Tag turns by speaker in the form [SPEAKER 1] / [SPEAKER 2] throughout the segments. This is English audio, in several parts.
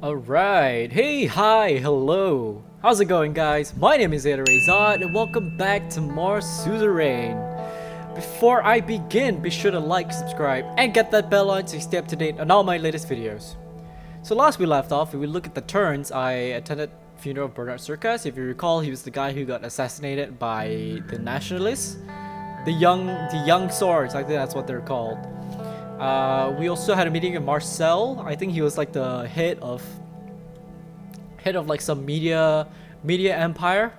[SPEAKER 1] Alright, hey, hi, hello. How's it going, guys? My name is ZetaRayZod and welcome back to more Suzerain. Before I begin, be sure to like, subscribe, and get that bell on so you stay up to date on all my latest videos. So last we left off, if we look at the turns, I attended the funeral of Bernard Circus. If you recall, he was the guy who got assassinated by the nationalists. The young swords, I think that's what they're called. We also had a meeting with Marcel. I think he was like the head of like some media empire,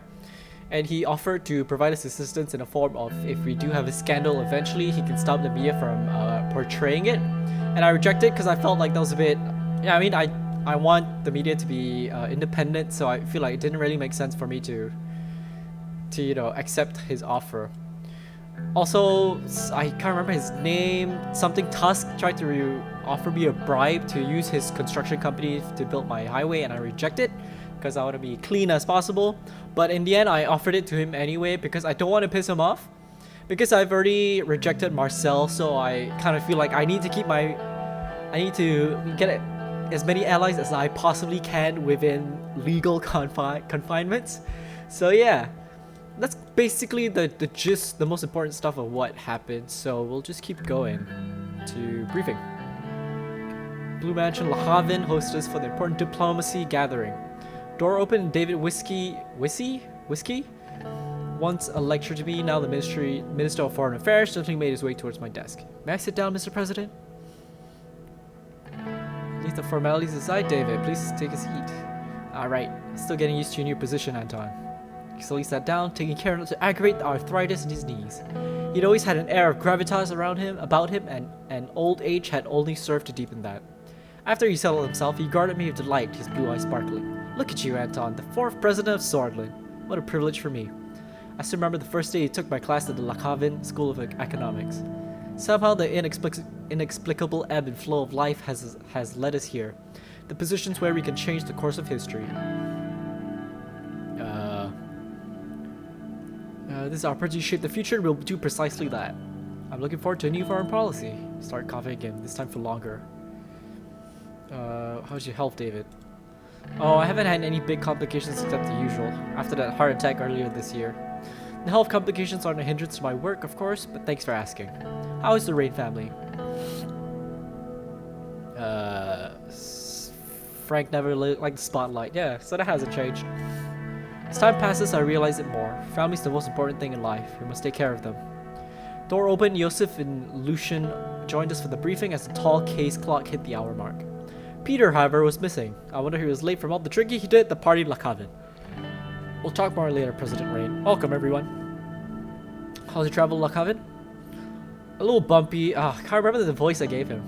[SPEAKER 1] and he offered to provide us assistance in the form of if we do have a scandal eventually, he can stop the media from portraying it. And I rejected because I felt like that was a bit. Yeah, I mean, I want the media to be independent, so I feel like it didn't really make sense for me to accept his offer. Also, I can't remember his name. Something Tusk tried to offer me a bribe to use his construction company to build my highway, and I rejected because I want to be clean as possible. But in the end, I offered it to him anyway because I don't want to piss him off. Because I've already rejected Marcel, so I kind of feel like I need to get as many allies as I possibly can within legal confinements. So yeah. That's basically the gist, the most important stuff of what happened, so we'll just keep going to briefing. Blue Mansion Le Havre hosted us for the important diplomacy gathering. Door open, David Whiskey once a lecture to me, now the Minister of Foreign Affairs, gently made his way towards my desk. May I sit down, Mr. President? Leave the formalities aside, David. Please take a seat. Alright, still getting used to your new position, Anton. He slowly sat down, taking care not to aggravate the arthritis in his knees. He'd always had an air of gravitas about him, and old age had only served to deepen that. After he settled himself, he regarded me with delight, his blue eyes sparkling. Look at you, Anton, the 4th president of Swordland. What a privilege for me. I still remember the first day he took my class at the Le Havre School of Economics. Somehow the inexplicable ebb and flow of life has led us here. The positions where we can change the course of history. This opportunity to shape the future will do precisely that. I'm looking forward to a new foreign policy. Start coughing again, this time for longer. How's your health, David? Oh, I haven't had any big complications except the usual, after that heart attack earlier this year. The health complications aren't a hindrance to my work, of course, but thanks for asking. How is the Rain family? Frank never liked the spotlight. Yeah, so that hasn't changed. As time passes, I realize it more. Family's the most important thing in life. We must take care of them. Door open, Yosef and Lucian joined us for the briefing as the tall case clock hit the hour mark. Peter, however, was missing. I wonder if he was late from all the drinking he did at the party in Le Havre. We'll talk more later, President Rain. Welcome, everyone. How's your travel, Le Havre? A little bumpy. I can't remember the voice I gave him.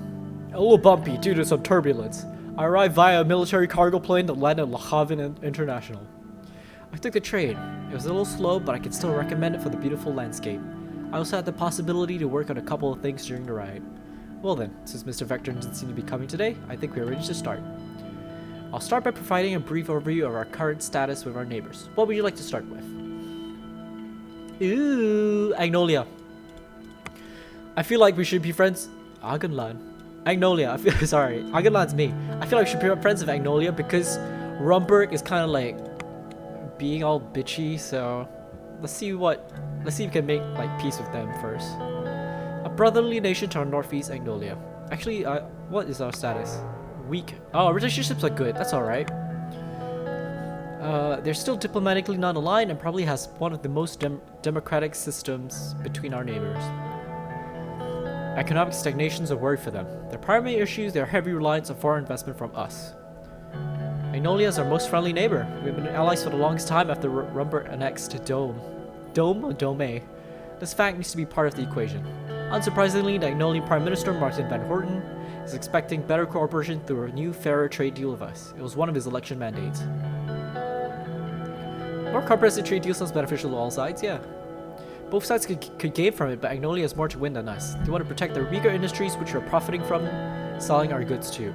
[SPEAKER 1] A little bumpy due to some turbulence. I arrived via a military cargo plane that landed at Le Havre International. I took the train. It was a little slow, but I could still recommend it for the beautiful landscape. I also had the possibility to work on a couple of things during the ride. Well then, since Mr. Vector doesn't seem to be coming today, I think we are ready to start. I'll start by providing a brief overview of our current status with our neighbors. What would you like to start with? Ooh, Agnolia. I feel like we should be friends. Aganlan. Agnolia. Aganlan's me. I feel like we should be friends with Agnolia because Rumberg is kind of like being all bitchy, so let's see if we can make like peace with them first. A brotherly nation to our northeast, Agnolia. Actually, what is our status? Weak. Oh, our relationships are good. That's all right. They're still diplomatically not aligned and probably has one of the most democratic systems between our neighbors. Economic stagnation is a worry for them. Their primary issue is their heavy reliance on foreign investment from us. Agnolia is our most friendly neighbor. We've been allies for the longest time after Rumber annexed Dome. Dome or Dome? This fact needs to be part of the equation. Unsurprisingly, the Agnolian Prime Minister, Martin van Horten, is expecting better cooperation through a new, fairer trade deal with us. It was one of his election mandates. More comprehensive trade deal sounds beneficial to all sides, yeah. Both sides could gain from it, but Agnolia has more to win than us. They want to protect their weaker industries, which are profiting from selling our goods to.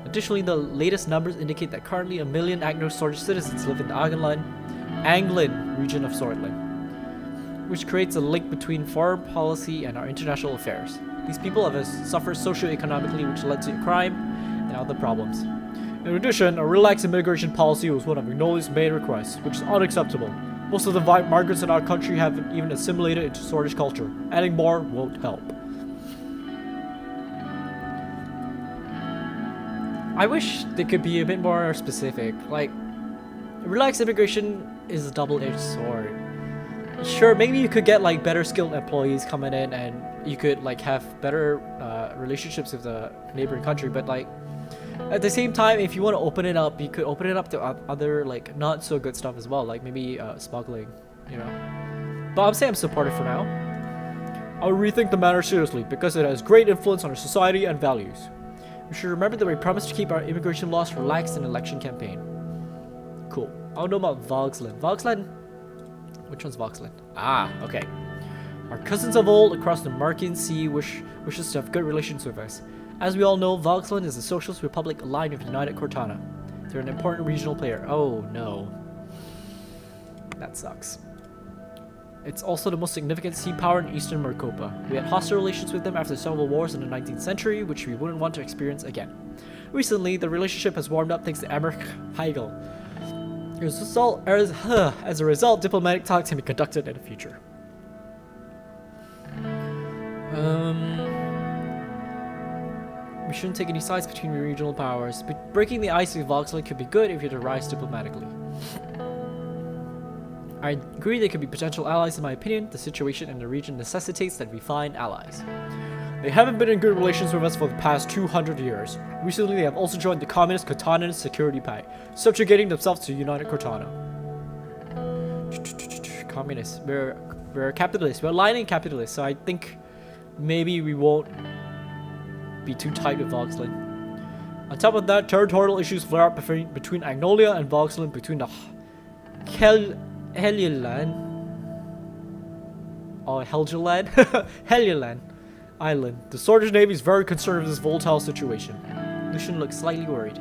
[SPEAKER 1] Additionally, the latest numbers indicate that currently 1 million Agno-Swordlish citizens live in the Anglin region of Swordland, which creates a link between foreign policy and our international affairs. These people have suffered socio-economically, which led to crime and other problems. In addition, a relaxed immigration policy was one of Magnolia's main requests, which is unacceptable. Most of the migrants in our country haven't even assimilated into Swordish culture. Adding more won't help. I wish they could be a bit more specific. Like, relaxed immigration is a double-edged sword. Sure, maybe you could get like better skilled employees coming in, and you could like have better relationships with the neighboring country, but like at the same time, if you want to open it up, you could open it up to other like not so good stuff as well, like maybe smuggling, you know. But I'm saying I'm supportive for now. I'll rethink the matter seriously because it has great influence on our society and values. We should remember that we promised to keep our immigration laws relaxed in election campaign. Cool. I don't know about Voxland. Voxland? Which one's Voxland? Ah, okay. Our cousins of old across the Markian Sea wishes to have good relations with us. As we all know, Voxland is a socialist republic aligned with United Cortana. They're an important regional player. Oh no. That sucks. It's also the most significant sea power in Eastern Maricopa. We had hostile relations with them after several wars in the 19th century, which we wouldn't want to experience again. Recently, the relationship has warmed up thanks to Emmerich Heigl. As a result, diplomatic talks can be conducted in the future. We shouldn't take any sides between regional powers, but breaking the ice with Voxland could be good if it arrives diplomatically. I agree they could be potential allies. In my opinion, the situation in the region necessitates that we find allies. They haven't been in good relations with us for the past 200 years. Recently, they have also joined the Communist Cortanan Security Pact, subjugating themselves to United Cortana. Communists. We're capitalists. We're aligning capitalists, so I think maybe we won't be too tight with Voxland. On top of that, territorial issues flare up between Agnolia and Voxland, between the Helluland or Helgeland? Helluland Island. The Swordfish Navy is very concerned with this volatile situation. Lucian looks slightly worried.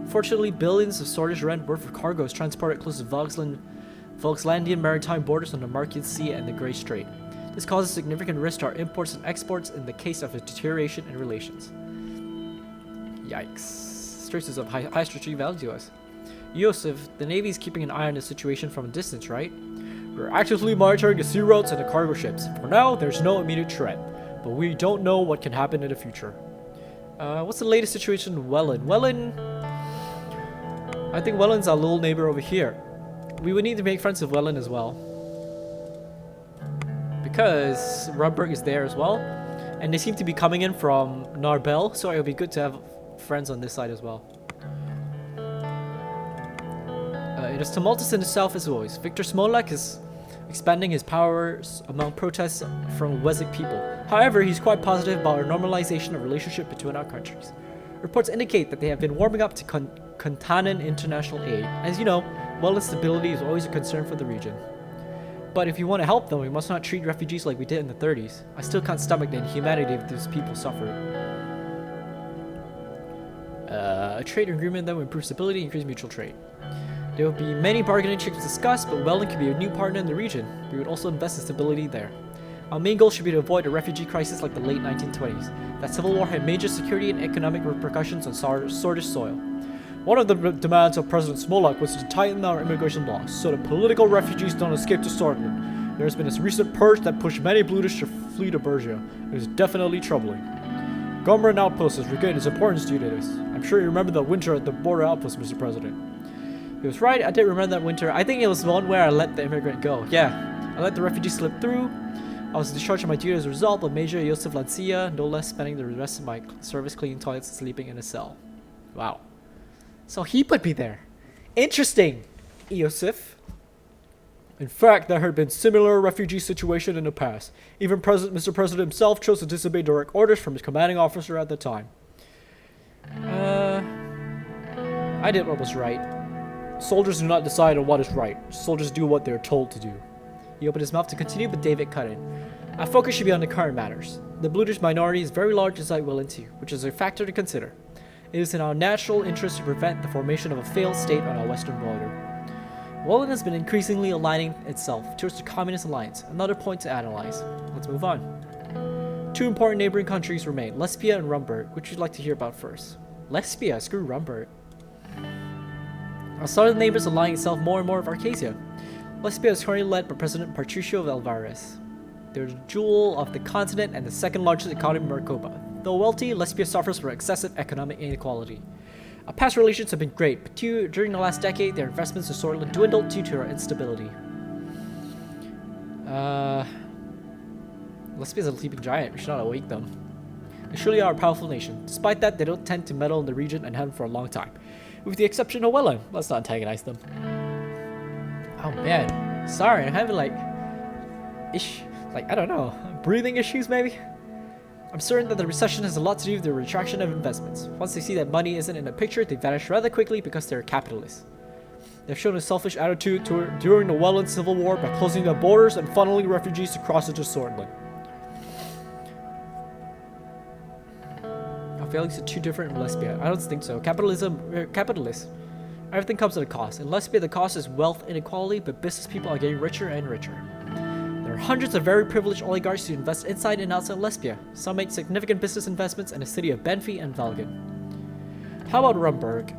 [SPEAKER 1] Fortunately, billions of Swordfish rent worth of cargo is transported close to Voxlandian maritime borders on the Markian Sea and the Grey Strait. This causes significant risk to our imports and exports in the case of a deterioration in relations. Yikes. Straits is of high strategic value to us. Yosef, the Navy is keeping an eye on the situation from a distance, right? We're actively monitoring the sea routes and the cargo ships. For now, there's no immediate threat, but we don't know what can happen in the future. What's the latest situation in Welland? I think Welland's our little neighbor over here. We would need to make friends with Welland as well, because Rumberg is there as well, and they seem to be coming in from Narbel, so it would be good to have friends on this side as well. It is tumultuous in the south as always. Victor Smolak is expanding his powers among protests from Wessex people. However, he's quite positive about our normalization of relationship between our countries. Reports indicate that they have been warming up to Contanan international aid. As you know, Welland's stability is always a concern for the region. But if you want to help them, we must not treat refugees like we did in the 30s. I still can't stomach the inhumanity of these people suffered. A trade agreement that will improve stability and increase mutual trade. There will be many bargaining chips discussed, but Welland could be a new partner in the region. We would also invest in stability there. Our main goal should be to avoid a refugee crisis like the late 1920s. That civil war had major security and economic repercussions on Swordfish soil. One of the demands of President Smolak was to tighten our immigration laws, so that political refugees don't escape to Swordland. There has been a recent purge that pushed many Bludish to flee to Bergia. It is definitely troubling. Government outposts has regained its importance due to this. I'm sure you remember the winter at the border outpost, Mr. President. He was right, I did remember that winter. I think it was the one where I let the immigrant go. Yeah, I let the refugee slip through. I was discharged from my duty as a result, but Major Yosef Lancia, no less, spending the rest of my service cleaning toilets and sleeping in a cell. Wow. So he put me there. Interesting, Yosef. In fact, there had been similar refugee situation in the past. Even Mr. President himself chose to disobey direct orders from his commanding officer at the time. I did what was right. Soldiers do not decide on what is right. Soldiers do what they are told to do. He opened his mouth to continue, but David cut in. Our focus should be on the current matters. The Bludish minority is very large inside Welland too, which is a factor to consider. It is in our natural interest to prevent the formation of a failed state on our western border. Welland has been increasingly aligning itself towards the Communist Alliance, another point to analyze. Let's move on. Two important neighboring countries remain, Lesbia and Rumberg. Which you'd like to hear about first? Lesbia, screw Rumberg. Our southern neighbors aligning itself more and more with Arcasia. Lesbia is currently led by President Patricio Alvarez. They're the jewel of the continent and the second largest economy in Maricopa. Though wealthy, Lesbia suffers from excessive economic inequality. Our past relations have been great, but during the last decade, their investments in Swortland dwindled due to our instability. Lesbia is a sleeping giant. We should not awake them. They surely are a powerful nation. Despite that, they don't tend to meddle in the region and have for a long time. With the exception of Welland. Let's not antagonize them. Oh man. Sorry, I'm having I don't know, breathing issues maybe? I'm certain that the recession has a lot to do with the retraction of investments. Once they see that money isn't in the picture, they vanish rather quickly because they're capitalists. They've shown a selfish attitude during the Welland Civil War by closing their borders and funneling refugees across into Swortland. Our failings are too different in Lesbia. I don't think so. Capitalists. Everything comes at a cost. In Lesbia, the cost is wealth inequality, but business people are getting richer and richer. There are hundreds of very privileged oligarchs who invest inside and outside Lesbia. Some make significant business investments in the city of Benfey and Valgen. How about Rumburg?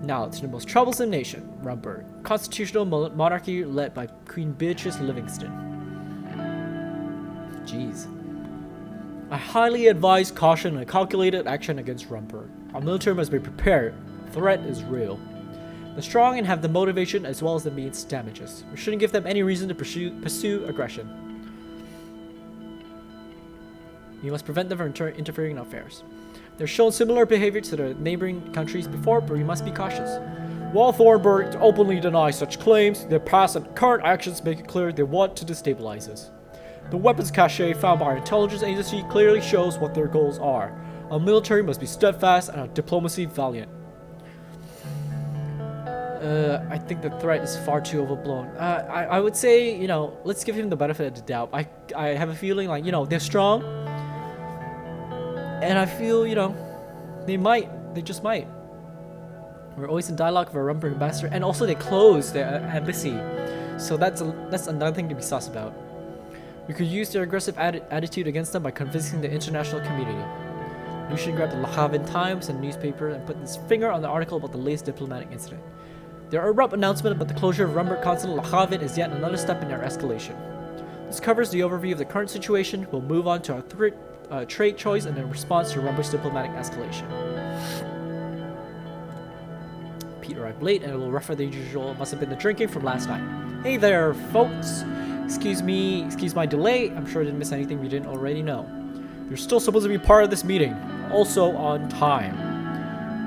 [SPEAKER 1] Now to the most troublesome nation, Rumburg. Constitutional monarchy led by Queen Beatrice Livingston. Jeez. I highly advise caution and calculated action against Rumburg. Our military must be prepared. The threat is real. The strong and have the motivation as well as the means to damage us. We shouldn't give them any reason to pursue aggression. We must prevent them from interfering in affairs. They've shown similar behavior to the neighboring countries before, but we must be cautious. While Thornburg openly denies such claims, their past and current actions make it clear they want to destabilize us. The weapons cache found by our intelligence agency clearly shows what their goals are. Our military must be steadfast and our diplomacy valiant. I think the threat is far too overblown. I would say, let's give him the benefit of the doubt. I have a feeling like, they're strong. And I feel, they just might. We're always in dialogue with our Rumburg ambassador, and also they closed their embassy. So that's another thing to be sus about. We could use their aggressive attitude against them by convincing the international community. We should grab the Le Havre Times and newspaper and put his finger on the article about the latest diplomatic incident. Their abrupt announcement about the closure of Rumburg Consulate Le Havre is yet another step in their escalation. This covers the overview of the current situation. We'll move on to our third trade choice and then response to Rumburg's diplomatic escalation. Pete arrived late and a little rougher than usual. It must have been the drinking from last night. Hey there, folks. Excuse my delay. I'm sure I didn't miss anything you didn't already know. You're still supposed to be part of this meeting. Also on time.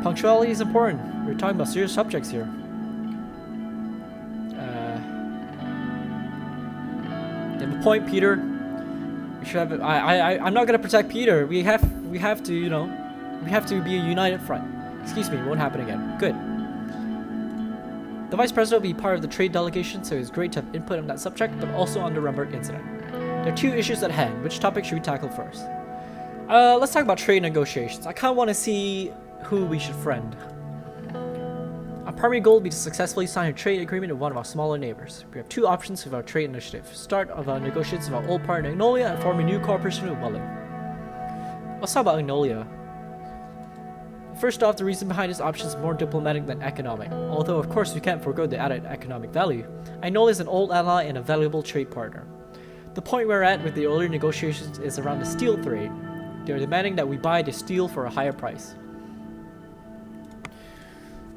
[SPEAKER 1] Punctuality is important. We're talking about serious subjects here. You have a point, Peter. We should have. I'm not gonna protect Peter. We have to, we have to be a united front. Excuse me, it won't happen again. Good. The Vice President will be part of the trade delegation, so it's great to have input on that subject, but also on the Rumburg incident. There are two issues at hand. Which topic should we tackle first? Let's talk about trade negotiations. I kind of want to see who we should friend. Our primary goal will be to successfully sign a trade agreement with one of our smaller neighbors. We have two options with our trade initiative. Start of our negotiations with our old partner Agnolia and form a new cooperation with Welland. Let's talk about Agnolia. First off, the reason behind this option is more diplomatic than economic. Although of course we can't forego the added economic value. Agnolia is an old ally and a valuable trade partner. The point we're at with the earlier negotiations is around the steel trade. They're demanding that we buy the steel for a higher price.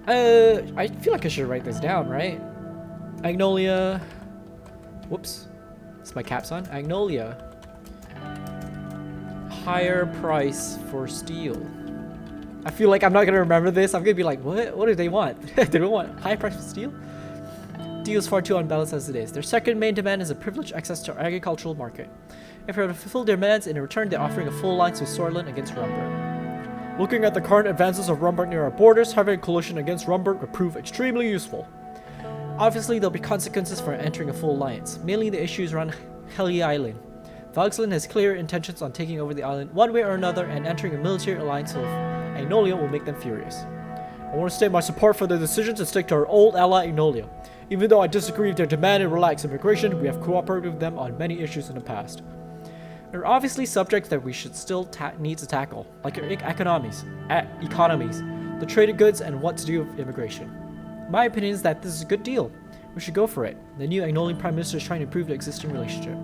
[SPEAKER 1] I feel like I should write this down, right? Agnolia. Whoops. It's my caps on. Agnolia. Higher price for steel. I feel like I'm not gonna remember this. I'm gonna be like, what? What do they want? They don't want high price for steel? Steel is far too unbalanced as it is. Their second main demand is a privileged access to our agricultural market. If we were to fulfill their demands, in return they're offering a full alliance with Swortland against Rumburg. Looking at the current advances of Rumburg near our borders, having a coalition against Rumburg would prove extremely useful. Obviously, there'll be consequences for entering a full alliance, mainly the issues around Helly Island. Valgsland has clear intentions on taking over the island one way or another, and entering a military alliance with Agnolia will make them furious. I want to state my support for their decision to stick to our old ally Agnolia. Even though I disagree with their demand to relax immigration, we have cooperated with them on many issues in the past. There are obviously subjects that we should still need to tackle, like our economies, the trade of goods, and what to do with immigration. My opinion is that this is a good deal. We should go for it. The new Agnolian Prime Minister is trying to improve the existing relationship.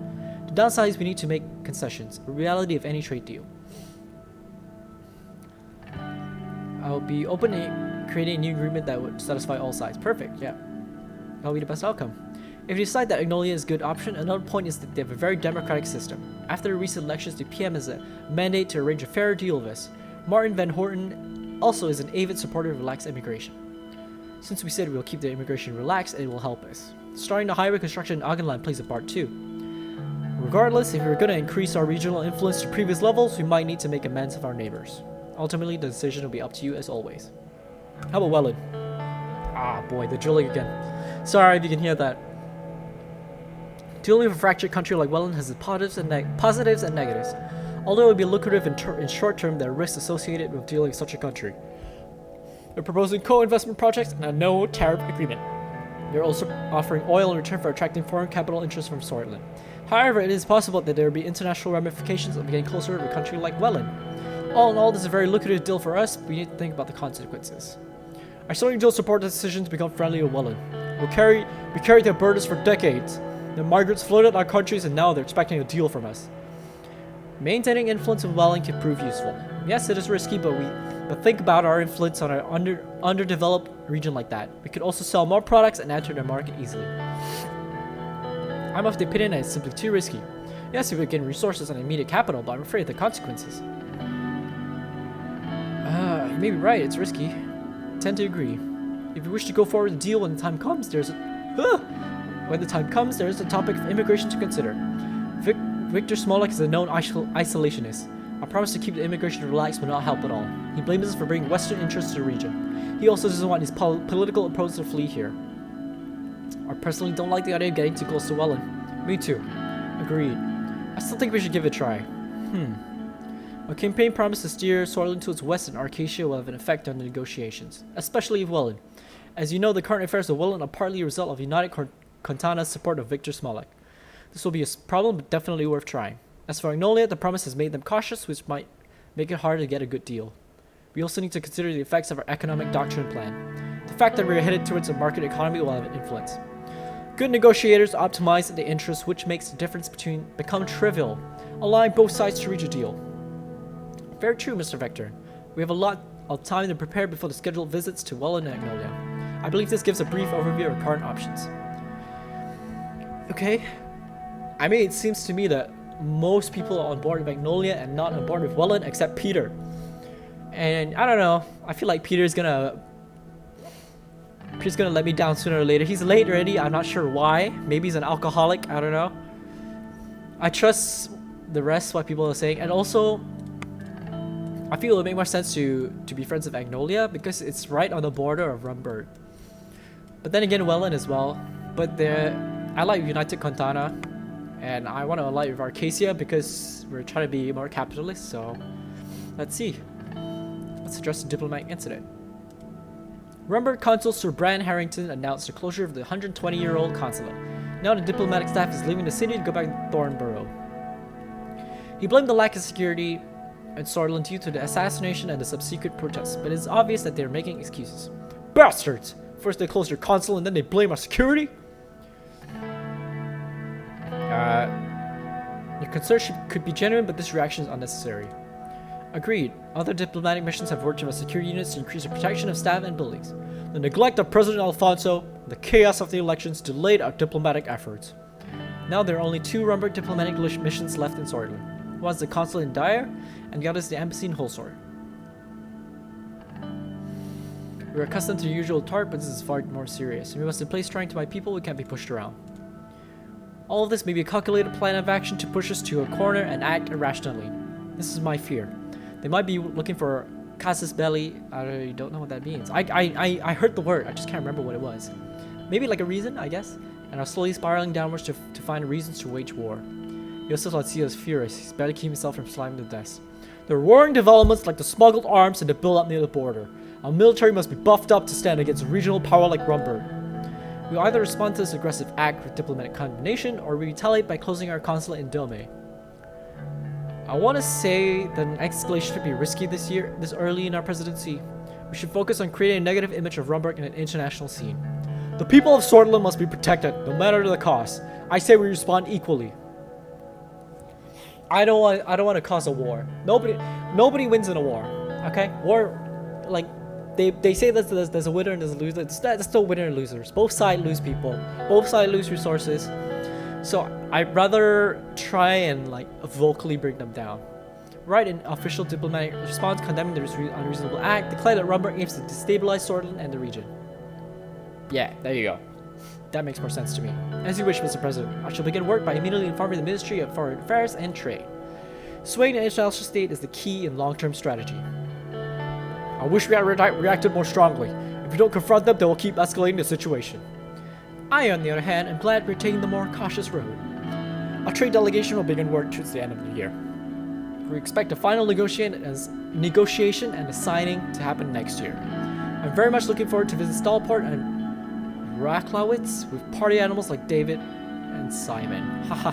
[SPEAKER 1] The downside is we need to make concessions, a reality of any trade deal. I'll be open to creating a new agreement that would satisfy all sides. Perfect, yeah. That'll be the best outcome. If you decide that Agnolia is a good option, another point is that they have a very democratic system. After the recent elections, the PM has a mandate to arrange a fair deal with us. Martin Van Horten also is an avid supporter of relaxed immigration. Since we said we'll keep the immigration relaxed, it will help us. Starting the highway construction in Augenland plays a part too. Regardless, if we're going to increase our regional influence to previous levels, we might need to make amends with our neighbors. Ultimately, the decision will be up to you as always. How about Welland? Ah boy, the drilling again. Sorry if you can hear that. Dealing with a fractured country like Welland has its positives and negatives. Although it would be lucrative in short term, there are risks associated with dealing with such a country. We're proposing co-investment projects and a no-tariff agreement. They're also offering oil in return for attracting foreign capital interests from Switzerland. However, it is possible that there will be international ramifications of getting closer to a country like Welland. All in all, this is a very lucrative deal for us, but we need to think about the consequences. I certainly don't support the decision to become friendly with Welland. We carried their burdens for decades. The migrants flooded our countries and now they're expecting a deal from us. Maintaining influence in Welland can prove useful. Yes, it is risky, but think about our influence on an underdeveloped region like that. We could also sell more products and enter the market easily. I'm of the opinion that it's simply too risky. Yes, we would gain resources and immediate capital, but I'm afraid of the consequences. You may be right, it's risky. I tend to agree. If you wish to go forward with the deal when the time comes, there is a topic of immigration to consider. Victor Smolik is a known isolationist. Our promise to keep the immigration relaxed will not help at all. He blames us for bringing Western interests to the region. He also doesn't want his political opponents to flee here. I personally don't like the idea of getting too close to Welland. Me too. Agreed. I still think we should give it a try. Our campaign promised to steer Switzerland to its west, and Arcadia will have an effect on the negotiations, especially with Welland. As you know, the current affairs of Welland are partly a result of United Contana's support of Victor Smolik. This will be a problem, but definitely worth trying. As for Agnolia, the promise has made them cautious, which might make it hard to get a good deal. We also need to consider the effects of our economic doctrine plan. The fact that we are headed towards a market economy will have an influence. Good negotiators optimize the interests, which makes the difference become trivial, allowing both sides to reach a deal. Very true, Mr. Vector. We have a lot of time to prepare before the scheduled visits to Welland and Agnolia. I believe this gives a brief overview of our current options. Okay. I mean, it seems to me that most people are on board with Magnolia and not on board with Welland except Peter. And I don't know. I feel like Peter's gonna let me down sooner or later. He's late already. I'm not sure why. Maybe he's an alcoholic. I don't know. I trust the rest what people are saying, and also I feel it would make more sense to be friends with Agnolia because it's right on the border of Rumberg. But then again, Welland as well. But I like United Contana. And I want to ally with Arcadia because we're trying to be more capitalist, so let's see. Let's address the diplomatic incident. Rumberg Consul Sir Bran Harrington announced the closure of the 120-year-old consulate. Now the diplomatic staff is leaving the city to go back to Thornborough. He blamed the lack of security in Switzerland due to the assassination and the subsequent protests, but it's obvious that they're making excuses. Bastards! First they close their consulate and then they blame our security? Your concern could be genuine, but this reaction is unnecessary. Agreed. Other diplomatic missions have worked with our security units to increase the protection of staff and buildings. The neglect of President Alfonso and the chaos of the elections delayed our diplomatic efforts. Now there are only 2 Rumberg diplomatic missions left in Switzerland. One is the consulate in Dyer, and the other is the embassy in Holsor. We're accustomed to the usual talk, but this is far more serious. We must in place trying to buy people, we can't be pushed around. All of this may be a calculated plan of action to push us to a corner and act irrationally. This is my fear. They might be looking for casus belli. I don't know what that means. I heard the word. I just can't remember what it was. Maybe like a reason, I guess. And are slowly spiraling downwards to find reasons to wage war. Yosef Latzia is furious. He's barely keeping himself from slamming the desk. There are worrying developments like the smuggled arms and the build-up near the border. Our military must be buffed up to stand against a regional power like Rumberg. We either respond to this aggressive act with diplomatic condemnation, or we retaliate by closing our consulate in Dome. I want to say that an escalation could be risky this early in our presidency. We should focus on creating a negative image of Rumberg in an international scene. The people of Sordland must be protected, no matter the cost. I say we respond equally. I don't want to cause a war. Nobody wins in a war. Okay? War, like, they say that there's a winner and there's a loser. There's still winner and losers. Both sides lose people. Both sides lose resources. So I'd rather try and like vocally bring them down. Write an official diplomatic response condemning the unreasonable act. Declare that Rumberg aims to destabilize Sordland and the region. Yeah, there you go. That makes more sense to me. As you wish, Mr. President. I shall begin work by immediately informing the Ministry of Foreign Affairs and Trade. Swaying an international state is the key in long-term strategy. I wish we had reacted more strongly. If we don't confront them, they will keep escalating the situation. I, on the other hand, am glad we're taking the more cautious road. Our trade delegation will begin work towards the end of the year. We expect a final negotiation and a signing to happen next year. I'm very much looking forward to visit Stallport and Raklowitz with party animals like David and Simon. Haha.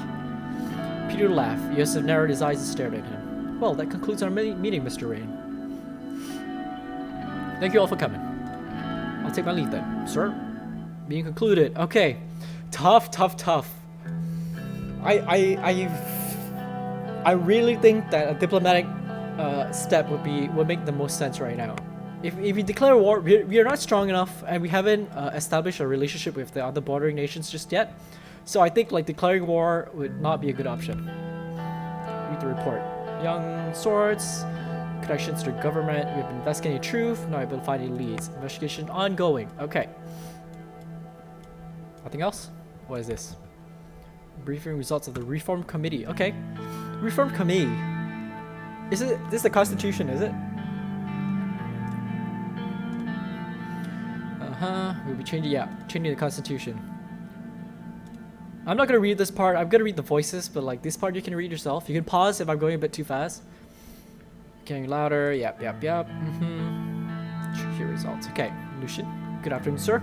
[SPEAKER 1] Peter laughed. Yosef narrowed his eyes and stared at him. Well, that concludes our meeting, Mr. Rain. Thank you all for coming. I'll take my leave then. Sir? Being concluded. Okay. Tough. I really think that a diplomatic step would make the most sense right now. If we declare war, we are not strong enough, and we haven't established a relationship with the other bordering nations just yet. So I think like declaring war would not be a good option. Read the report. Young Swords, connections to government. We have been investigating truth. Not able to find any leads. Investigation ongoing. Okay. Nothing else? What is this? Briefing results of the Reform Committee. Okay. Reform Committee. Is it this the Constitution, is it? We'll be changing the Constitution. I'm not gonna read this part. I'm gonna read the voices, but like this part you can read yourself. You can pause if I'm going a bit too fast. Getting louder. Yep. Hear results. Okay, Lucian. Good afternoon, sir.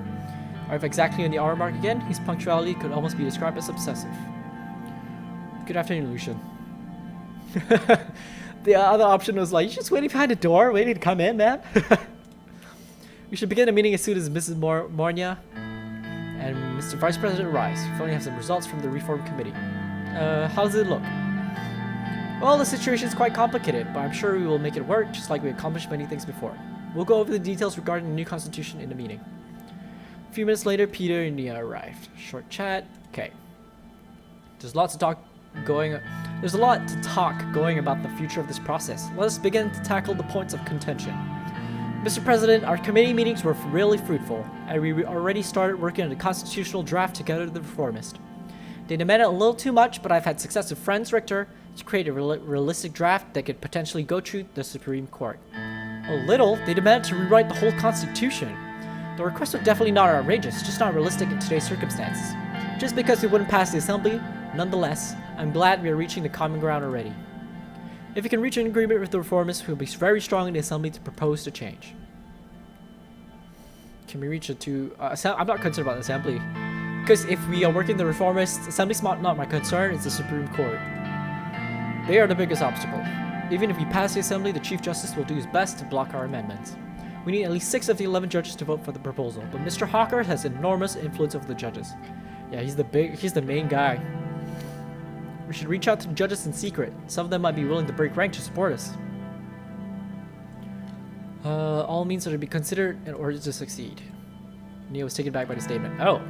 [SPEAKER 1] Arrive exactly on the hour mark again. His punctuality could almost be described as obsessive. Good afternoon, Lucian. The other option was like, you just waiting behind the door, waiting to come in, man. We should begin the meeting as soon as Mrs. Mornia and Mr. Vice President arrives. We finally have some results from the Reform Committee. How does it look? Well, the situation is quite complicated, but I'm sure we will make it work, just like we accomplished many things before. We'll go over the details regarding the new constitution in the meeting. A few minutes later, Peter and Nia arrived. Short chat. Okay. There's a lot to talk going about the future of this process. Let us begin to tackle the points of contention. Mr. President, our committee meetings were really fruitful, and we already started working on the constitutional draft together with the reformist. They demanded a little too much, but I've had success with Franz Richter to create a realistic draft that could potentially go through the Supreme Court. A little? They demanded to rewrite the whole constitution. The requests were definitely not outrageous, just not realistic in today's circumstances. Just because it wouldn't pass the assembly, nonetheless, I'm glad we are reaching the common ground already. If we can reach an agreement with the reformists, we will be very strong in the assembly to propose the change. Can we reach a two? I'm not concerned about the assembly, because if we are working the reformists, assembly's not my concern. It's the Supreme Court. They are the biggest obstacle. Even if we pass the assembly, the Chief Justice will do his best to block our amendments. We need at least 6 of the 11 judges to vote for the proposal, but Mr. Hawker has enormous influence over the judges. Yeah, he's the main guy. We should reach out to the judges in secret. Some of them might be willing to break rank to support us. All means are to be considered in order to succeed. Neo was taken back by the statement. Oh.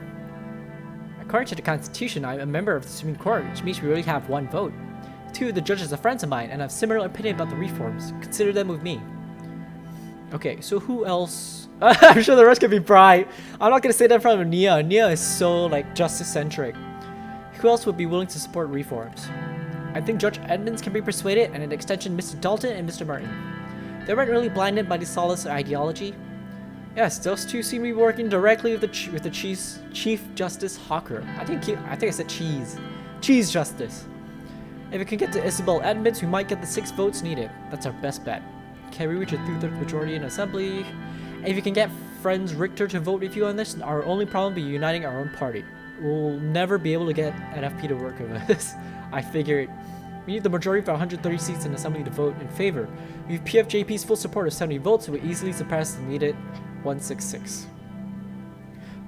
[SPEAKER 1] According to the Constitution, I'm a member of the Supreme Court, which means we really have 1 vote. 2 of the judges are friends of mine and have similar opinion about the reforms. Consider them with me. Okay, so who else? I'm sure the rest could be bright. I'm not gonna say that in front of Nia. Nia is so like justice-centric. Who else would be willing to support reforms? I think Judge Edmonds can be persuaded, and an extension Mr. Dalton and Mr. Martin. They weren't really blinded by the solace ideology. Yes, those two seem to be working directly with the Chief Justice Hawker. I think I said Cheese Justice. If we can get to Isabel Edmonds, we might get the 6 votes needed. That's our best bet. Can we reach a 2/3 majority in assembly? If you can get Franz Richter to vote with you on this, our only problem will be uniting our own party. We'll never be able to get NFP to work with us. I figured. We need the majority of 130 seats in Assembly to vote in favor. With PFJP's full support of 70 votes, it would easily surpass the needed 166.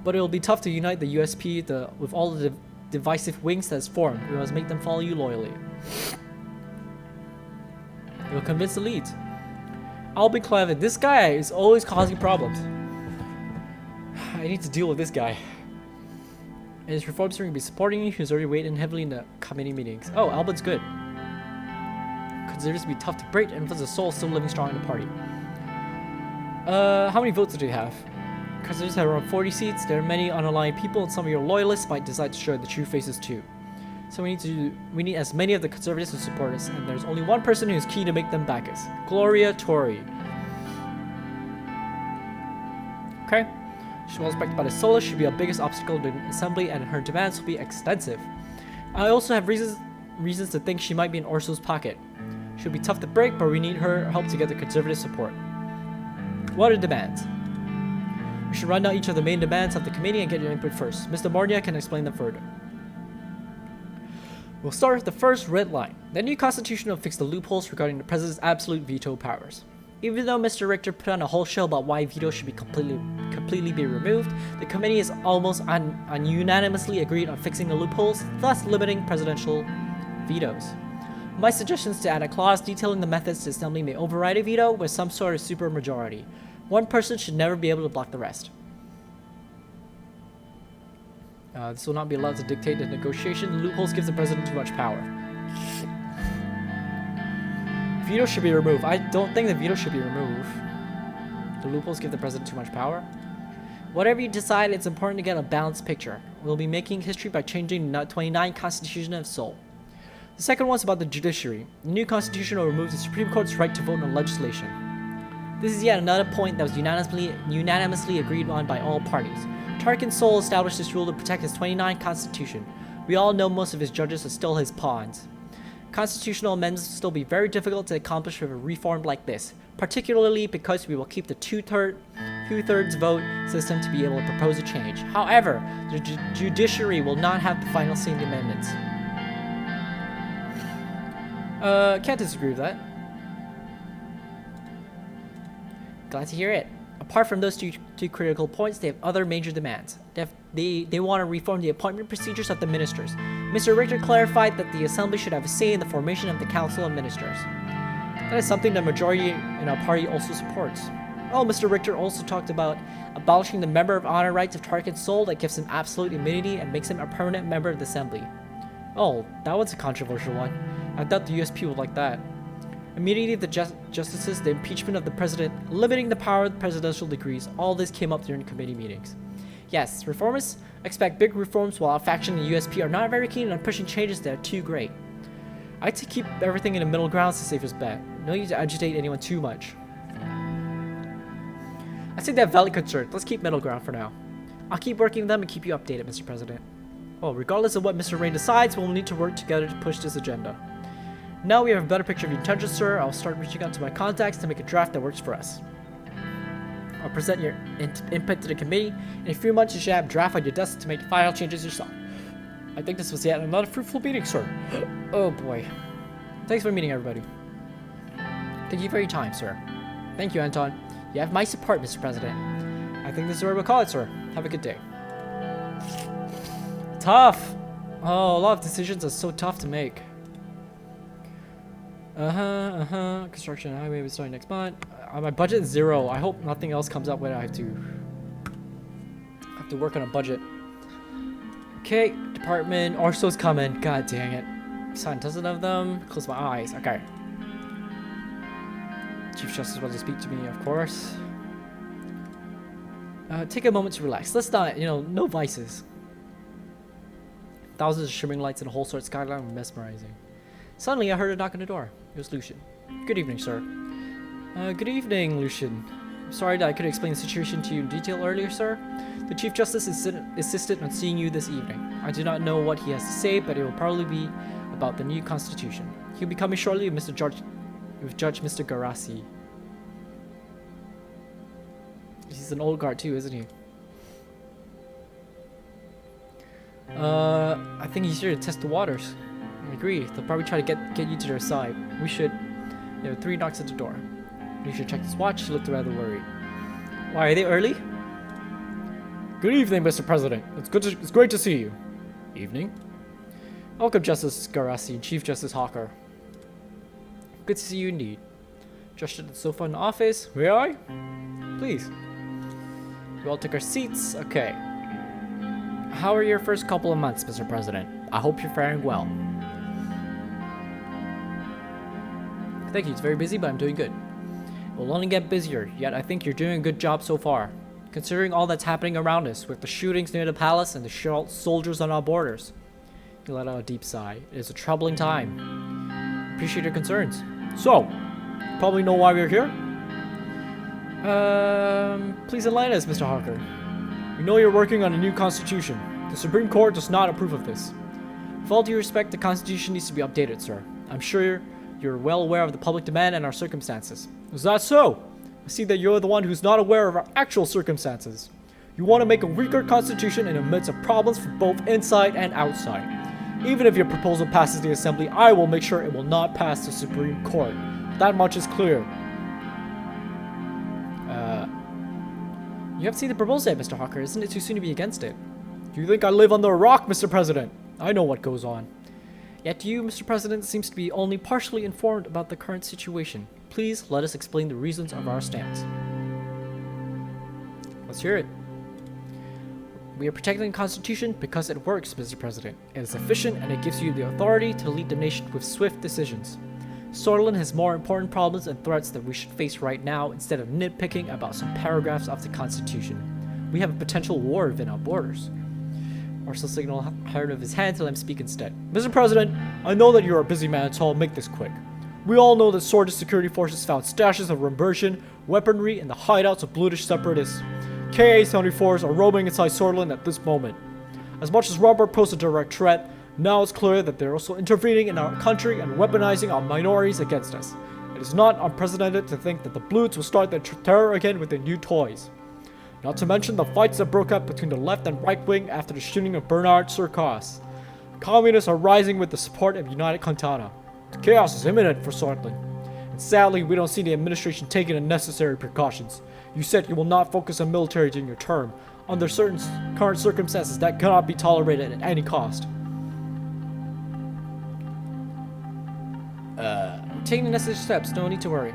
[SPEAKER 1] But it will be tough to unite the USP with all the divisive wings that has formed. We must make them follow you loyally. It will convince the leads. I'll be clever. This guy is always causing problems. I need to deal with this guy. And his reforms are going to be supporting you. He's already weighed in heavily in the committee meetings. Oh, Albert's good. Considers to be tough to break, and was a soul still living strong in the party. How many votes do you have? Considers have around 40 seats. There are many unaligned people, and some of your loyalists might decide to show the true faces too. So we need as many of the conservatives to support us, and there's only one person who's key to make them back us. Gloria Tori. Okay. She was respected by the Solis, should be our biggest obstacle to the assembly, and her demands will be extensive. I also have reasons to think she might be in Orso's pocket. She'll be tough to break, but we need her help to get the conservative support. What are the demands? We should run down each of the main demands of the committee and get your input first. Mr. Mornia can explain them further. We'll start with the first red line. The new constitution will fix the loopholes regarding the president's absolute veto powers. Even though Mr. Richter put on a whole show about why veto should be completely be removed, the committee has almost unanimously agreed on fixing the loopholes, thus limiting presidential vetoes. My suggestion is to add a clause detailing the methods the assembly may override a veto with some sort of supermajority. One person should never be able to block the rest. This will not be allowed to dictate the negotiation. The loopholes give the president too much power. Veto should be removed. I don't think the veto should be removed. The loopholes give the president too much power. Whatever you decide, it's important to get a balanced picture. We'll be making history by changing the 29 Constitution of Seoul. The second one's about the judiciary. The new constitution will remove the Supreme Court's right to vote on legislation. This is yet another point that was unanimously agreed on by all parties. Tarkin Seoul established this rule to protect his 29th constitution. We all know most of his judges are still his pawns. Constitutional amendments will still be very difficult to accomplish with a reform like this, particularly because we will keep the two-thirds vote system to be able to propose a change. However, the judiciary will not have the final say in the amendments. Can't disagree with that. Glad to hear it. Apart from those two critical points, they have other major demands. They want to reform the appointment procedures of the ministers. Mr. Richter clarified that the assembly should have a say in the formation of the council of ministers. That is something the majority in our party also supports. Oh, Mr. Richter also talked about abolishing the member of honor rights of Tarkin Seoul that gives him absolute immunity and makes him a permanent member of the assembly. Oh, that one's a controversial one. I thought the USP would like that. Immunity of the justices, the impeachment of the president, limiting the power of the presidential decrees, all this came up during committee meetings. Yes, reformists expect big reforms while our faction and USP are not very keen on pushing changes that are too great. I like to keep everything in the middle ground is the safest bet. No need to agitate anyone too much. I think they have valid concerns. Let's keep middle ground for now. I'll keep working with them and keep you updated, Mr. President. Well, regardless of what Mr. Rain decides, we'll need to work together to push this agenda. Now we have a better picture of your intentions, sir. I'll start reaching out to my contacts to make a draft that works for us. I'll present your input to the committee. In a few months, you should have a draft on your desk to make final changes yourself. I think this was yet another fruitful meeting, sir. Oh boy. Thanks for meeting, everybody. Thank you for your time, sir. Thank you, Anton. You have my support, Mr. President. I think this is where we'll call it, sir. Have a good day. Tough. Oh, a lot of decisions are so tough to make. Construction highway will be starting next month. My budget is 0. I hope nothing else comes up when I have to work on a budget. Okay, department. Orso's coming. God dang it. Sign a dozen of them. Close my eyes. Okay. Chief Justice wants to speak to me, of course. Take a moment to relax. Let's not, no vices. Thousands of shimmering lights and a whole sort of skyline were mesmerizing. Suddenly, I heard a knock on the door. It was Lucian. Good evening, sir. Good evening, Lucian. I'm sorry that I couldn't explain the situation to you in detail earlier, sir. The Chief Justice insisted on seeing you this evening. I do not know what he has to say, but it will probably be about the new constitution. He'll be coming shortly with Judge Mr. Garasi. He's an old guard too, isn't he? I think he's here to test the waters. agree. They'll probably try to get you to their side. We should... There are 3 knocks at the door. You should check this watch. She looked rather worried. Why, are they early?
[SPEAKER 2] Good evening, Mr. President. It's great to see you. Evening.
[SPEAKER 1] Welcome, Justice Garassi and Chief Justice Hawker. Good to see you indeed. Gestured to the sofa in the office.
[SPEAKER 2] May I?
[SPEAKER 1] Please. We all took our seats. Okay. How are your first couple of months, Mr. President? I hope you're faring well. Thank you. It's very busy, but I'm doing good. It will only get busier, yet I think you're doing a good job so far. Considering all that's happening around us, with the shootings near the palace and the soldiers on our borders. He let out a deep sigh. It is a troubling time. Appreciate your concerns.
[SPEAKER 2] So, you probably know why we're here?
[SPEAKER 1] Please enlighten us, Mr. Hawker.
[SPEAKER 2] We know you're working on a new constitution. The Supreme Court does not approve of this.
[SPEAKER 1] With all due respect, the Constitution needs to be updated, sir. I'm sure you're well aware of the public demand and our circumstances.
[SPEAKER 2] Is that so? I see that you're the one who's not aware of our actual circumstances. You want to make a weaker constitution in the midst of problems from both inside and outside. Even if your proposal passes the Assembly, I will make sure it will not pass the Supreme Court. That much is clear.
[SPEAKER 1] You haven't seen the proposal yet, Mr. Hawker. Isn't it too soon to be against it?
[SPEAKER 2] Do you think I live under a rock, Mr. President? I know what goes on.
[SPEAKER 1] Yet you, Mr. President, seems to be only partially informed about the current situation. Please let us explain the reasons of our stance. Let's hear it. We are protecting the Constitution because it works, Mr. President. It is efficient and it gives you the authority to lead the nation with swift decisions. Sutherland has more important problems and threats that we should face right now instead of nitpicking about some paragraphs of the Constitution. We have a potential war within our borders. Marshal signaled hard of his hand to let him speak instead.
[SPEAKER 2] Mr. President, I know that you're a busy man, so I'll make this quick. We all know that Swordist security forces found stashes of Rumbertian weaponry in the hideouts of Blutish separatists. KA-74s are roaming inside Sutherland at this moment. As much as Rumberg poses a direct threat, now it's clear that they're also intervening in our country and weaponizing our minorities against us. It is not unprecedented to think that the Blutes will start their terror again with their new toys. Not to mention the fights that broke out between the left and right wing after the shooting of Bernard Surcos. Communists are rising with the support of United Quintana. The chaos is imminent for Sutherland. And sadly, we don't see the administration taking the necessary precautions. You said you will not focus on military during your term. Under certain current circumstances, that cannot be tolerated at any cost.
[SPEAKER 1] We're taking the necessary steps, no need to worry.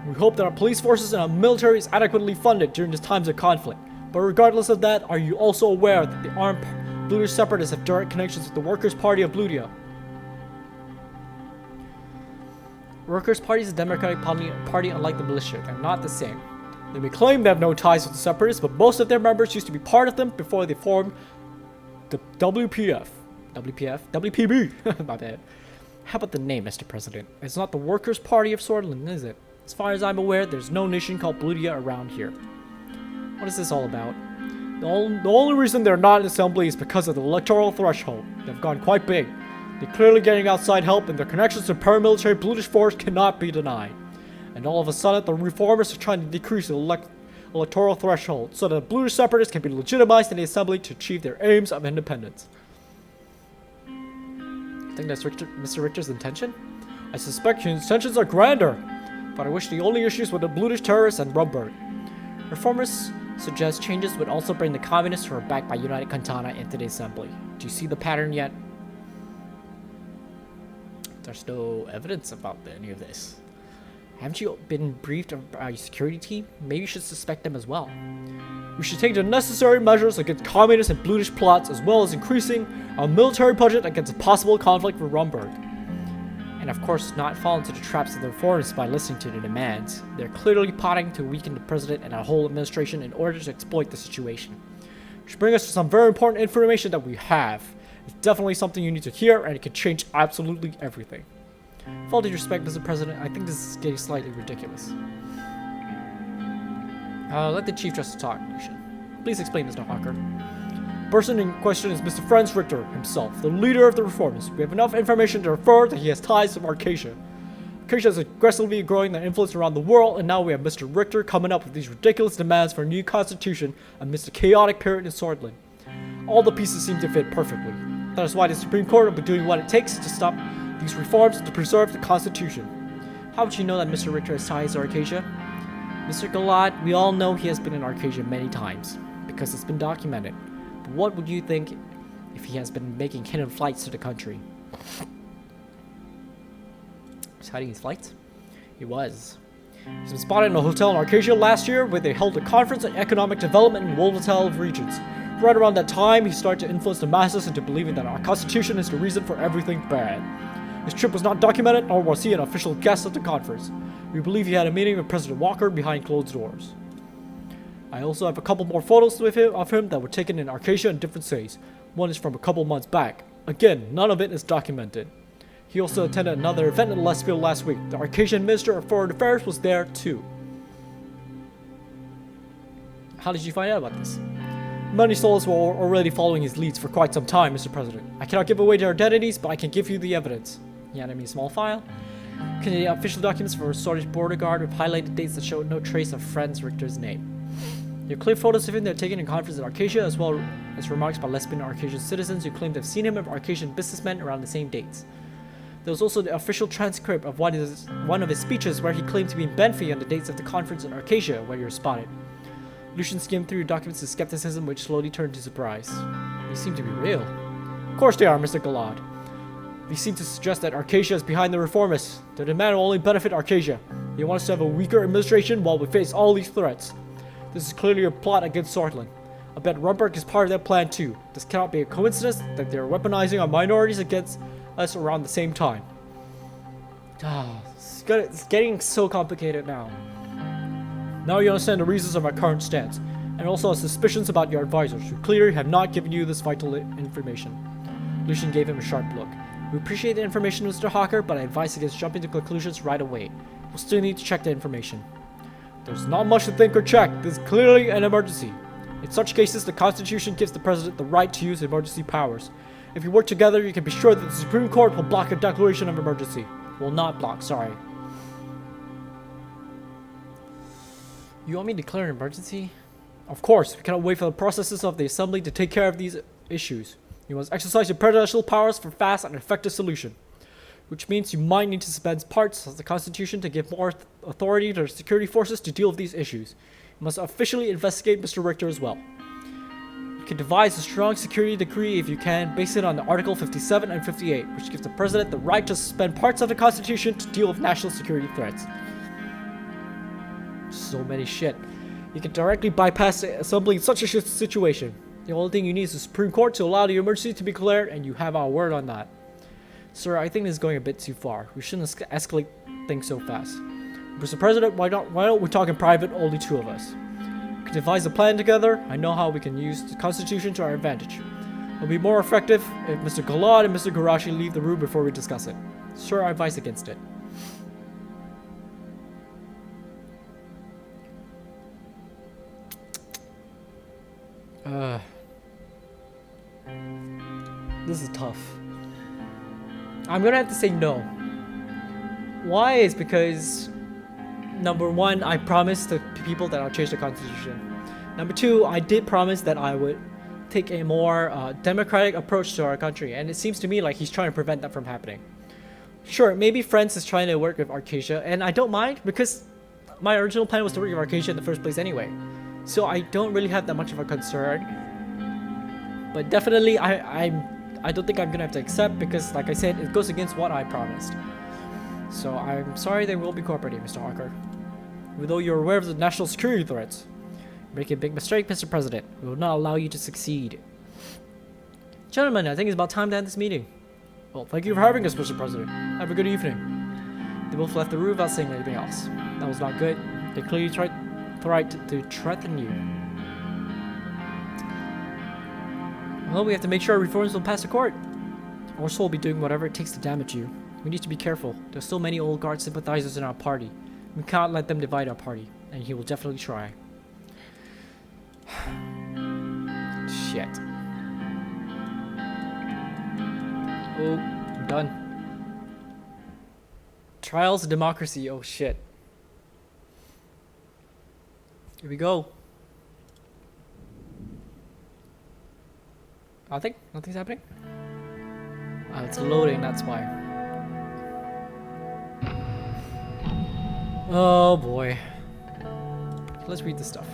[SPEAKER 2] We hope that our police forces and our military is adequately funded during these times of conflict. But regardless of that, are you also aware that the armed Blutish separatists have direct connections with the Workers' Party of Blutia?
[SPEAKER 1] Workers' Party is a democratic party unlike the militia. They're not the same.
[SPEAKER 2] They may claim they have no ties with the separatists, but most of their members used to be part of them before they formed the WPF. WPB.
[SPEAKER 1] My bad. How about the name, Mr. President? It's not the Workers' Party of Sutherland, is it? As far as I'm aware, there's no nation called Blutia around here. What is this all about?
[SPEAKER 2] The only reason they're not in assembly is because of the electoral threshold. They've gone quite big. They're clearly getting outside help, and their connections to paramilitary Blutish force cannot be denied. And all of a sudden, the reformers are trying to decrease the electoral threshold so that the Blutish separatists can be legitimized in the assembly to achieve their aims of independence.
[SPEAKER 1] I think that's Mr. Richter's intention?
[SPEAKER 2] I suspect his intentions are grander, but I wish the only issues were the Blutish terrorists and Rumberg.
[SPEAKER 1] Reformers suggest changes would also bring the communists who are backed by United Quintana into the assembly. Do you see the pattern yet? There's no evidence about any of this. Haven't you been briefed by your security team? Maybe you should suspect them as well.
[SPEAKER 2] We should take the necessary measures against communist and Blutish plots, as well as increasing our military budget against a possible conflict with Rumberg.
[SPEAKER 1] And of course, not fall into the traps of the reformers by listening to their demands. They're clearly plotting to weaken the president and our whole administration in order to exploit the situation.
[SPEAKER 2] Which brings us to some very important information that we have. It's definitely something you need to hear, and it can change absolutely everything.
[SPEAKER 1] With all due respect, Mr. President, I think this is getting slightly ridiculous. Let the Chief Justice talk. Please explain, Mr. Hawker.
[SPEAKER 2] The person in question is Mr. Franz Richter himself, the leader of the reformers. We have enough information to infer that he has ties to Arcadia. Arcadia is aggressively growing their influence around the world, and now we have Mr. Richter coming up with these ridiculous demands for a new constitution amidst a chaotic period in Sutherland. All the pieces seem to fit perfectly. That is why the Supreme Court will be doing what it takes to stop These reforms are to preserve the Constitution.
[SPEAKER 1] How would you know that Mr. Richter has ties to Arcasia? Mr. Galad, we all know he has been in Arcasia many times, because it's been documented. But what would you think if he has been making hidden flights to the country? He's hiding his flights? He was.
[SPEAKER 2] He's been spotted in a hotel in Arcasia last year where they held a conference on economic development in volatile regions. Right around that time, he started to influence the masses into believing that our constitution is the reason for everything bad. His trip was not documented, nor was he an official guest at the conference. We believe he had a meeting with President Walker behind closed doors. I also have a couple more photos of him that were taken in Arcasia in different cities. One is from a couple months back. Again, none of it is documented. He also attended another event in Lesfield last week. The Arcasian Minister of Foreign Affairs was there too.
[SPEAKER 1] How did you find out about this?
[SPEAKER 2] Many souls were already following his leads for quite some time, Mr. President. I cannot give away their identities, but I can give you the evidence.
[SPEAKER 1] He handed me a small file. Containing official documents for a Swedish border guard with highlighted dates that show no trace of Franz Richter's name. There are clear photos of him that are taken in conference in Arcasia, as well as remarks by lesbian Arcasian citizens who claim to have seen him with Arcasian businessmen around the same dates. There was also the official transcript of one of his speeches where he claimed to be in Benfey on the dates of the conference in Arcasia where you were spotted. Lucian skimmed through documents with skepticism, which slowly turned to surprise. These seem to be real.
[SPEAKER 2] Of course they are, Mr. Galad. These seem to suggest that Arcasia is behind the reformists. Their demand will only benefit Arcasia. They want us to have a weaker administration while we face all these threats. This is clearly a plot against Sortland. I bet Rumberg is part of that plan too. This cannot be a coincidence that they are weaponizing our minorities against us around the same time.
[SPEAKER 1] It's getting so complicated now.
[SPEAKER 2] Now you understand the reasons of our current stance, and also our suspicions about your advisors, who clearly have not given you this vital information.
[SPEAKER 1] Lucian gave him a sharp look. We appreciate the information, Mr. Hawker, but I advise against jumping to conclusions right away. We'll still need to check the information.
[SPEAKER 2] There's not much to think or check. This is clearly an emergency. In such cases, the Constitution gives the President the right to use emergency powers. If you work together, you can be sure that the Supreme Court will block a declaration of emergency.
[SPEAKER 1] Will not block, sorry. You want me to declare an emergency?
[SPEAKER 2] Of course, we cannot wait for the processes of the Assembly to take care of these issues. You must exercise your presidential powers for fast and effective solution. Which means you might need to suspend parts of the Constitution to give more authority to the security forces to deal with these issues. You must officially investigate Mr. Richter as well. You can devise a strong security decree if you can, based it on the Article 57 and 58, which gives the President the right to suspend parts of the Constitution to deal with national security threats.
[SPEAKER 1] So many shit.
[SPEAKER 2] You can directly bypass the Assembly in such a situation. The only thing you need is the Supreme Court to allow the emergency to be declared, and you have our word on that.
[SPEAKER 1] Sir, I think this is going a bit too far. We shouldn't escalate things so fast.
[SPEAKER 2] Mr. President, why don't we talk in private, only two of us? We can devise a plan together. I know how we can use the Constitution to our advantage. It'll be more effective if Mr. Galad and Mr. Garashi leave the room before we discuss it.
[SPEAKER 1] Sir, I advise against it. This is tough. I'm gonna have to say no. Why is because, number one, I promised the people that I'll change the Constitution. Number two, I did promise that I would take a more democratic approach to our country, and it seems to me like he's trying to prevent that from happening. Sure, maybe France is trying to work with Arcasia, and I don't mind because my original plan was to work with Arcasia in the first place anyway. So I don't really have that much of a concern. But definitely, I don't think I'm gonna have to accept because, like I said, it goes against what I promised. So I'm sorry they will be cooperating, Mr. Hawker. Even though you're aware of the national security threats. You're making a big mistake, Mr. President. We will not allow you to succeed. Gentlemen, I think it's about time to end this meeting.
[SPEAKER 2] Well, thank you for having us, Mr. President. Have a good evening.
[SPEAKER 1] They both left the room without saying anything else. That was not good. They clearly tried to threaten you. Well, we have to make sure our reforms will pass the court. Or so we'll be doing whatever it takes to damage you. We need to be careful. There's so many old guard sympathizers in our party. We can't let them divide our party. And he will definitely try. Shit. Oh, I'm done. Trials of democracy. Oh shit. Here we go. Nothing's happening? It's loading, that's why. Oh boy. Let's read this stuff.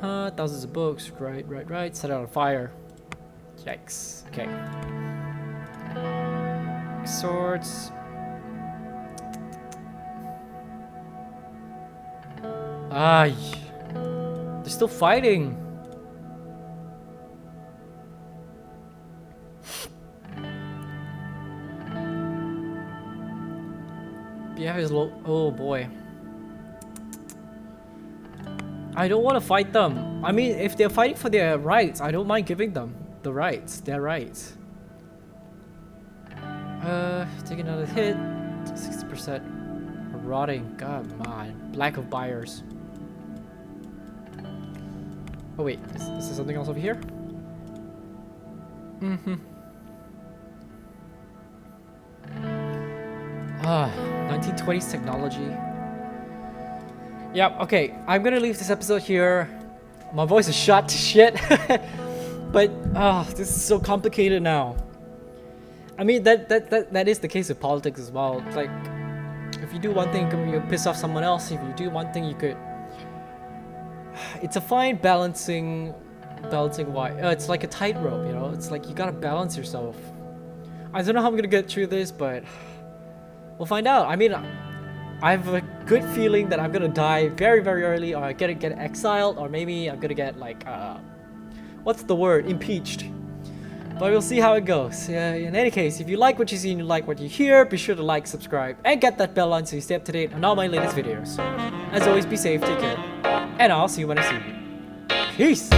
[SPEAKER 1] Thousands of books. Right. Set it on fire. Yikes. Okay. Swords. Ay. They're still fighting. Yeah, is low. Oh boy. I don't want to fight them. I mean, if they're fighting for their rights, I don't mind giving them the rights, their rights. Take another hit. 60%. Rotting. God, man. Lack of buyers. Oh wait, is there something else over here? 1920s technology. Yep, okay, I'm gonna leave this episode here. My voice is shot to shit. But, this is so complicated now. I mean, that is the case with politics as well. It's like, if you do one thing, you piss off someone else. If you do one thing, you could... It's a fine balancing why. It's like a tightrope, you know? It's like you gotta balance yourself. I don't know how I'm gonna get through this, but... We'll find out. I mean, I have a good feeling that I'm gonna die very, very early, or I'm gonna get exiled, or maybe I'm gonna get, like, what's the word? Impeached. But we'll see how it goes. In any case, if you like what you see and you like what you hear, be sure to like, subscribe, and get that bell on so you stay up to date on all my latest videos. As always, be safe, take care, and I'll see you when I see you. Peace!